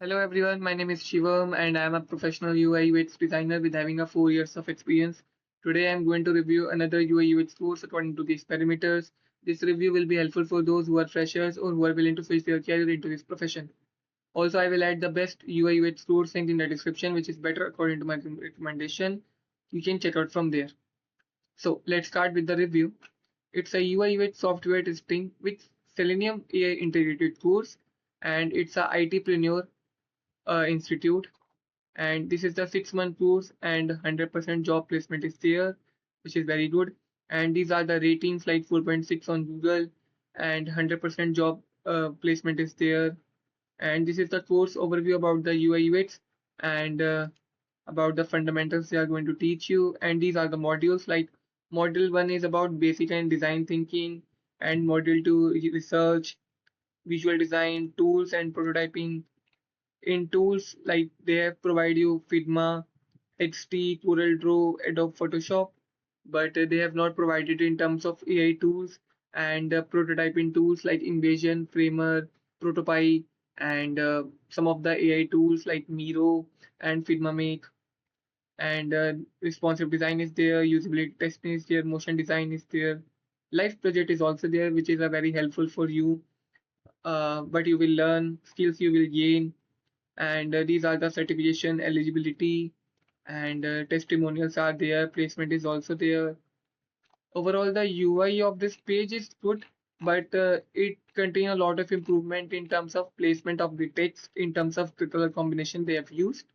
Hello everyone, my name is Shivam and I am a professional UI UX designer with having a 4 years of experience. Today I am going to review another UI UX course according to these parameters. This review will be helpful for those who are freshers or who are willing to switch their career into this profession. Also, I will add the best UI UX course link in the description, which is better according to my recommendation. You can check out from there. So let's start with the review. It's a UI UX software testing with Selenium AI integrated course, and it's a iTpreneur institute, and this is the 6 month course and 100% job placement is there, which is very good. And these are the ratings like 4.6 on Google, and 100% job placement is there. And this is the course overview about the UI UX and about the fundamentals they are going to teach you. And these are the modules, like module 1 is about basic and design thinking, and module 2 research, visual design, tools and prototyping. In tools, like they have provide you Figma, XD, CorelDRAW, Adobe Photoshop, but they have not provided in terms of AI tools and prototyping tools like Invasion, Framer, Protopy, and some of the AI tools like Miro and Figma Make. And responsive design is there, usability testing is there, motion design is there. Life project is also there, which is a very helpful for you. But you will learn skills you will gain, and these are the certification eligibility, and testimonials are there, placement is also there. Overall, the UI of this page is good, but it contains a lot of improvement in terms of placement of the text, in terms of the color combination they have used.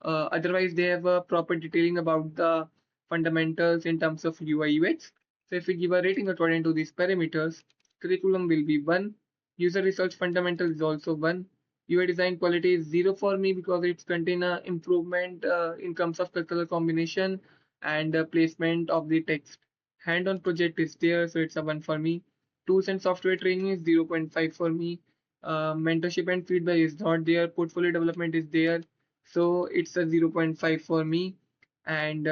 Otherwise, they have a proper detailing about the fundamentals in terms of UI UX. So if we give a rating according to these parameters, curriculum will be 1, user research fundamental is also 1, UI design quality is 0 for me because it's contain a improvement in terms of the color combination and placement of the text. Hand-on project is there, so it's a 1 for me. Tools and software training is 0.5 for me. Mentorship and feedback is not there. Portfolio development is there, so it's a 0.5 for me. And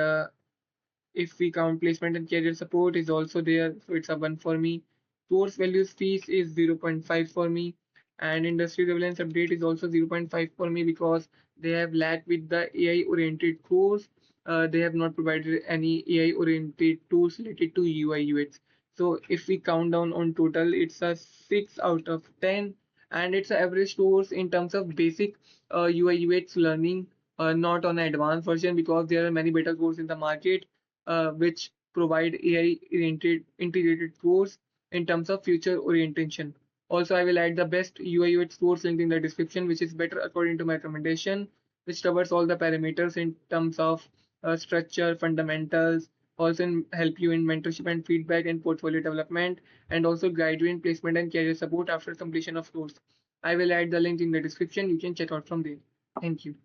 if we count placement and career support is also there, so it's a 1 for me. Course values fees is 0.5 for me, and industry relevance update is also 0.5 for me because they have lacked with the AI oriented course. They have not provided any AI oriented tools related to UI UX. So if we count down on total, it's a 6 out of 10, and it's an average course in terms of basic UI UX learning, not on advanced version, because there are many better courses in the market which provide AI oriented integrated course in terms of future orientation. Also, I will add the best UI UX course link in the description, which is better according to my recommendation, which covers all the parameters in terms of structure, fundamentals, also help you in mentorship and feedback and portfolio development, and also guide you in placement and career support after completion of course. I will add the link in the description. You can check out from there. Thank you.